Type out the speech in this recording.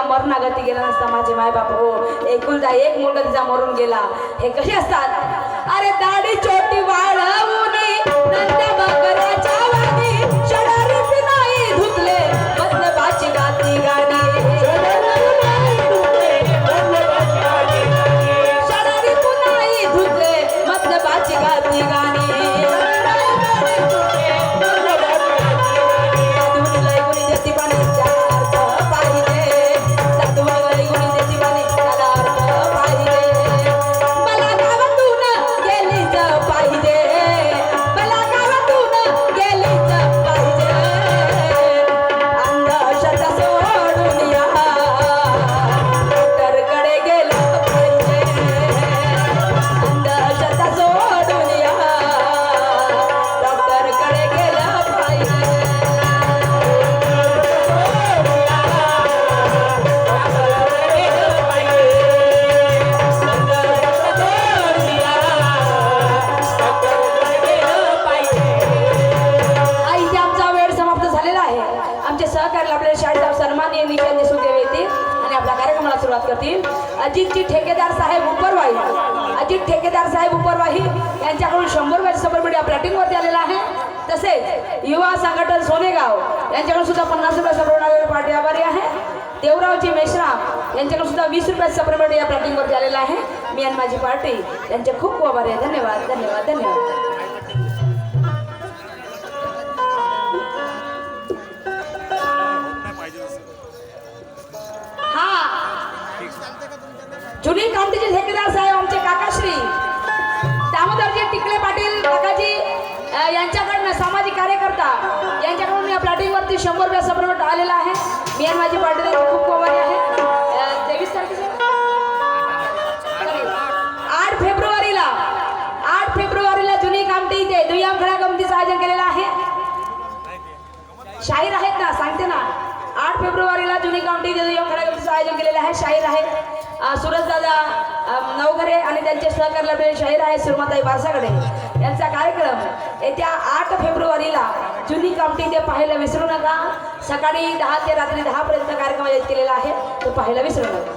मरणागती गेला नसता माझे माय बाप हो, एकुलता एक मुलगा तिचा मरून गेला. हे कसे असतात? अरे दाढी चोटी वाळवूनी नंद्या बकऱ्याच्या वाणी शडारी नाही धुतले मधनबाची गाती गाणी शडारी नाही धुतले मधनबाची गाती गाणी अजितजी ठेकेदार साहेब उपरवाही अजित ठेकेदार साहेब उपरवाही यांच्याकडून 100 रुपयाची सप्लिमेंटरी प्लॅटिंग वरती आलेला आहे. तसेच युवा संघटन सोनेगाव यांच्याकडून सुद्धा 50 रुपये सप्लिमेंटरी पार्टी आभारी आहे. देवरावजी मेश्राम यांच्याकडून सुद्धा 20 रुपयाची सप्लिमेंटरी या प्लॅटिंग वरती आलेला आहे. मी आणि माझी पार्टी यांचे खूप आभारी आहे. धन्यवाद धन्यवाद धन्यवाद. जुनी काउंटीचे ठेकेदार साहेब आमचे काकाश्री दामोदरजी टिकले पाटील काकाजी यांच्याकडनं सामाजिक कार्यकर्ता यांच्याकडून या प्लॅटिंग वरती 100 रुपये सप्लिमेंट आलेला आहे. मी आणि माझी पार्टी त्यांची खूप आभारी आहे. 23 तारखेला 8 फेब्रुवारीला जुनी कामटी इथे दुय्यम खेळा गमतीचं आयोजन केलेलं आहे. शाहीर आहेत ना, सांगते ना. 8 फेब्रुवारीला जुनी कामटी इथे दुय्यम खेळा गमतीचं आयोजन केलेलं आहे. शाहीर आहेत सूरजदादा नवघरे आणि त्यांचे सहकारी लाभलेले शाहीर आहे सुरमाताई बारसागडे यांचा कार्यक्रम येत्या 8 फेब्रुवारीला जुनी कामटी ते पाहायला विसरू नका. सकाळी 10 ते रात्री 10 पर्यंत कार्यक्रम आयोजित केलेला आहे, तो पाहायला विसरू नका.